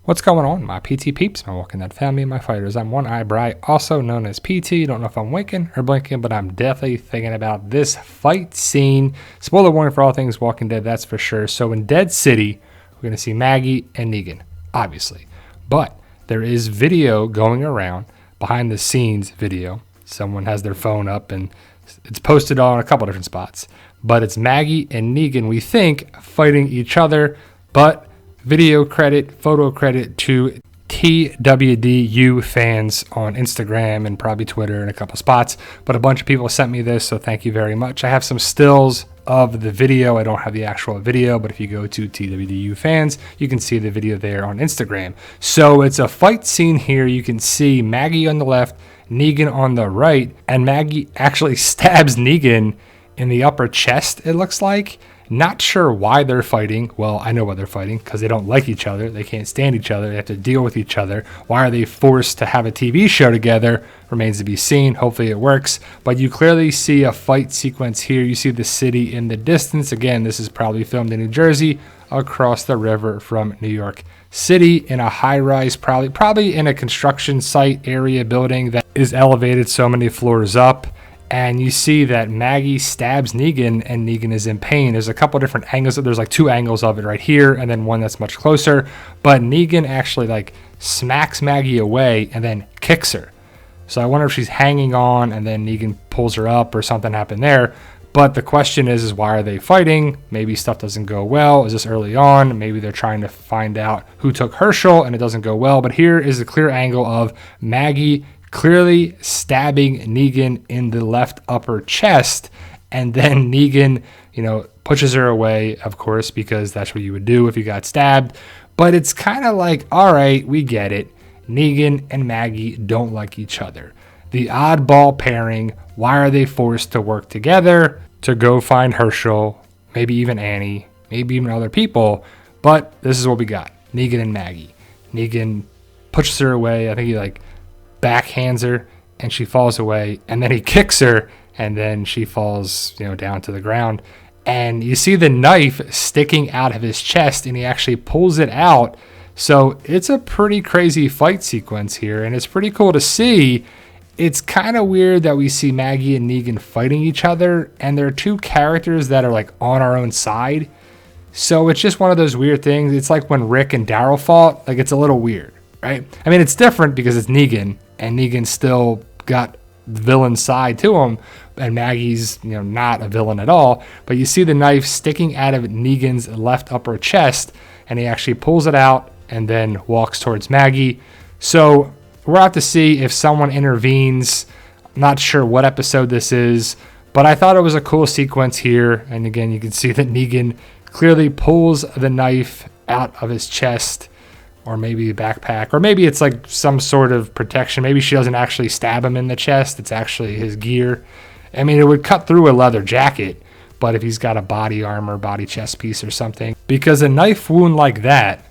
What's going on, my PT peeps, my Walking Dead family, my fighters? I'm One Eye Bright, also known as PT. Don't know if I'm winking or blinking, but I'm definitely thinking about this fight scene. Spoiler warning for all things Walking Dead, that's for sure. So in Dead City, we're going to see Maggie and Negan, obviously. But there is video going around, behind the scenes video. Someone has their phone up and it's posted on a couple different spots. But it's Maggie and Negan, we think, fighting each other, but video credit, photo credit to TWDU fans on Instagram and probably Twitter and a couple spots. But a bunch of people sent me this, so thank you very much. I have some stills of the video. I don't have the actual video, but if you go to TWDU fans, you can see the video there on Instagram. So it's a fight scene here. You can see Maggie on the left, Negan on the right, and Maggie actually stabs Negan in the upper chest, it looks like. Not sure why they're fighting. Well, I know why they're fighting, because they don't like each other. They can't stand each other. They have to deal with each other. Why are they forced to have a TV show together? Remains to be seen. Hopefully it works. But you clearly see a fight sequence here. You see the city in the distance. Again, this is probably filmed in New Jersey, across the river from New York City, in a high-rise, probably in a construction site area building that is elevated so many floors up. And you see that Maggie stabs Negan and Negan is in pain. There's a couple different angles. There's like two angles of it right here and then one that's much closer. But Negan actually like smacks Maggie away and then kicks her. So I wonder if she's hanging on and then Negan pulls her up or something happened there. But the question is why are they fighting? Maybe stuff doesn't go well. Is this early on? Maybe they're trying to find out who took Herschel and it doesn't go well. But here is a clear angle of Maggie clearly stabbing Negan in the left upper chest, and then Negan, pushes her away, of course, because that's what you would do if you got stabbed. But it's kind of like, all right, we get it. Negan and Maggie don't like each other. The oddball pairing, why are they forced to work together to go find Herschel, maybe even Annie, maybe even other people? But this is what we got, Negan and Maggie. Negan pushes her away. I think he backhands her and she falls away, and then he kicks her and then she falls down to the ground, and you see the knife sticking out of his chest and he actually pulls it out. So it's a pretty crazy fight sequence here, and it's pretty cool to see. It's kind of weird that we see Maggie and Negan fighting each other, and they're two characters that are on our own side, so it's just one of those weird things. It's like when Rick and Daryl fought. It's a little weird, right? I mean, it's different because it's Negan, and Negan still got the villain side to him, and Maggie's not a villain at all. But you see the knife sticking out of Negan's left upper chest, and he actually pulls it out and then walks towards Maggie. So we'll have to see if someone intervenes. I'm not sure what episode this is, but I thought it was a cool sequence here. And again, you can see that Negan clearly pulls the knife out of his chest, or maybe a backpack, or maybe it's some sort of protection. Maybe she doesn't actually stab him in the chest. It's actually his gear. I mean, it would cut through a leather jacket, but if he's got a body armor, body chest piece or something, because a knife wound like that,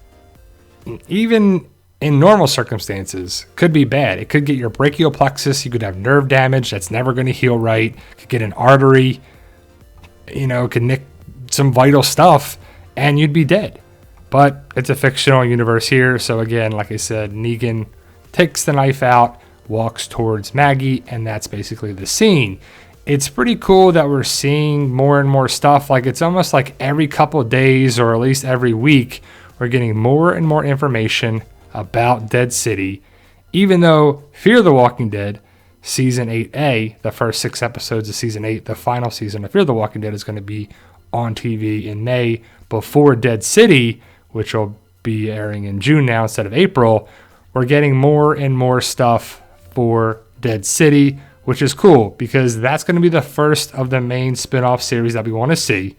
even in normal circumstances, could be bad. It could get your brachial plexus. You could have nerve damage that's never going to heal right. Could get an artery, could nick some vital stuff, and you'd be dead. But it's a fictional universe here. So again, like I said, Negan takes the knife out, walks towards Maggie, and that's basically the scene. It's pretty cool that we're seeing more and more stuff. It's almost like every couple of days, or at least every week, we're getting more and more information about Dead City. Even though Fear the Walking Dead Season 8A, the first 6 episodes of Season 8, the final season of Fear the Walking Dead, is going to be on TV in May before Dead City, which will be airing in June now instead of April. We're getting more and more stuff for Dead City, which is cool because that's going to be the first of the main spin-off series that we want to see.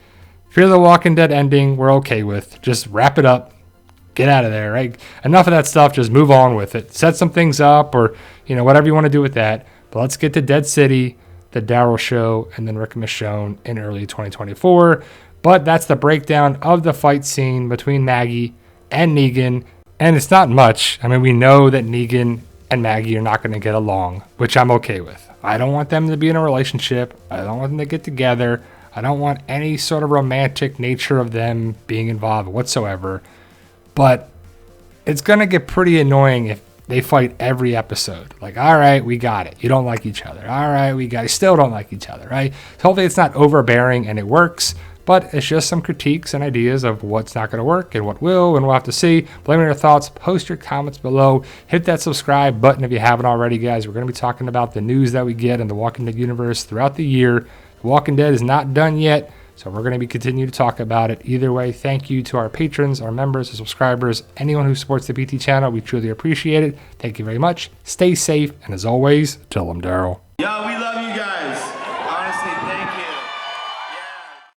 Fear the Walking Dead ending, we're okay with. Just wrap it up. Get out of there, right? Enough of that stuff. Just move on with it. Set some things up, or whatever you want to do with that. But let's get to Dead City, the Daryl show, and then Rick and Michonne in early 2024. But that's the breakdown of the fight scene between Maggie and Negan. And it's not much. I mean, we know that Negan and Maggie are not going to get along, which I'm okay with. I don't want them to be in a relationship. I don't want them to get together. I don't want any sort of romantic nature of them being involved whatsoever. But it's going to get pretty annoying if they fight every episode. Like, all right, we got it. You don't like each other. All right, we got it. Still don't like each other, right? So hopefully it's not overbearing and it works, but it's just some critiques and ideas of what's not going to work and what will, and we'll have to see. Let me know your thoughts. Post your comments below. Hit that subscribe button if you haven't already, guys. We're going to be talking about the news that we get in the Walking Dead universe throughout the year. The Walking Dead is not done yet, so we're going to be continuing to talk about it. Either way, thank you to our patrons, our members, our subscribers, anyone who supports the PT channel. We truly appreciate it. Thank you very much. Stay safe, and as always, tell them Daryl. Yeah, we love